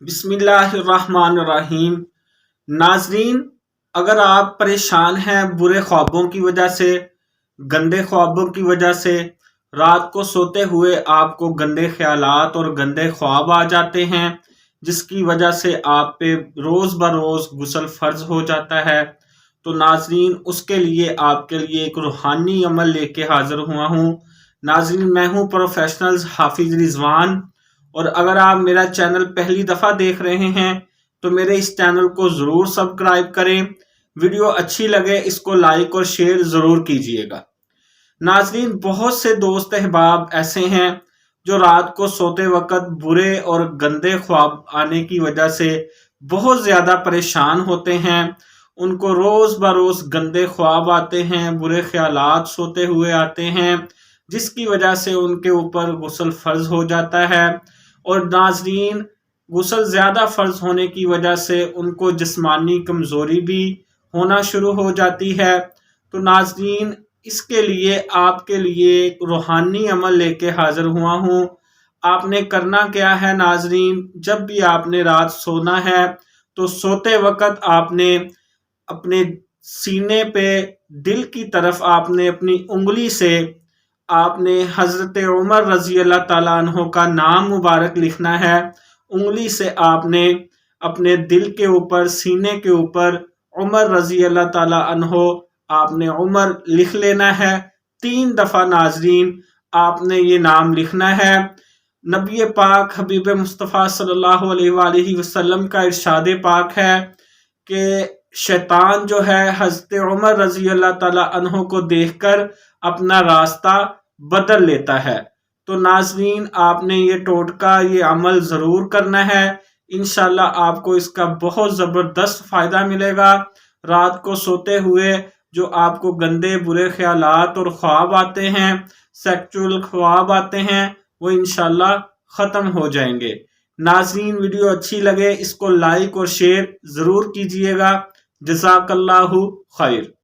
بسم اللہ الرحمن الرحیم۔ ناظرین، اگر آپ پریشان ہیں برے خوابوں کی وجہ سے، گندے خوابوں کی وجہ سے، رات کو سوتے ہوئے آپ کو گندے خیالات اور گندے خواب آ جاتے ہیں جس کی وجہ سے آپ پہ روز بروز غسل فرض ہو جاتا ہے، تو ناظرین اس کے لیے آپ کے لیے ایک روحانی عمل لے کے حاضر ہوا ہوں۔ ناظرین، میں ہوں پروفیشنل حافظ رضوان، اور اگر آپ میرا چینل پہلی دفعہ دیکھ رہے ہیں تو میرے اس چینل کو ضرور سبسکرائب کریں۔ ویڈیو اچھی لگے اس کو لائک اور شیئر ضرور کیجئے گا۔ ناظرین، بہت سے دوست احباب ایسے ہیں جو رات کو سوتے وقت برے اور گندے خواب آنے کی وجہ سے بہت زیادہ پریشان ہوتے ہیں۔ ان کو روز بروز گندے خواب آتے ہیں، برے خیالات سوتے ہوئے آتے ہیں، جس کی وجہ سے ان کے اوپر غسل فرض ہو جاتا ہے۔ اور ناظرین، غسل زیادہ فرض ہونے کی وجہ سے ان کو جسمانی کمزوری بھی ہونا شروع ہو جاتی ہے۔ تو ناظرین، اس کے لیے آپ کے لیے ایک روحانی عمل لے کے حاضر ہوا ہوں۔ آپ نے کرنا کیا ہے ناظرین، جب بھی آپ نے رات سونا ہے تو سوتے وقت آپ نے اپنے سینے پہ دل کی طرف آپ نے اپنی انگلی سے آپ نے حضرت عمر رضی اللہ تعالیٰ عنہ کا نام مبارک لکھنا ہے۔ انگلی سے آپ نے اپنے دل کے اوپر، سینے کے اوپر عمر رضی اللہ تعالیٰ عنہ آپ نے عمر لکھ لینا ہے 3 دفعہ۔ ناظرین، آپ نے یہ نام لکھنا ہے۔ نبی پاک حبیب مصطفیٰ صلی اللہ علیہ وآلہ وسلم کا ارشاد پاک ہے کہ شیطان جو ہے حضرت عمر رضی اللہ تعالیٰ عنہ کو دیکھ کر اپنا راستہ بدل لیتا ہے۔ تو ناظرین، آپ نے یہ ٹوٹکا، یہ عمل ضرور کرنا ہے۔ انشاءاللہ آپ کو اس کا بہت زبردست فائدہ ملے گا۔ رات کو سوتے ہوئے جو آپ کو گندے برے خیالات اور خواب آتے ہیں، سیکچول خواب آتے ہیں، وہ انشاءاللہ ختم ہو جائیں گے۔ ناظرین، ویڈیو اچھی لگے اس کو لائک اور شیئر ضرور کیجئے گا۔ جزاک اللہ خیر۔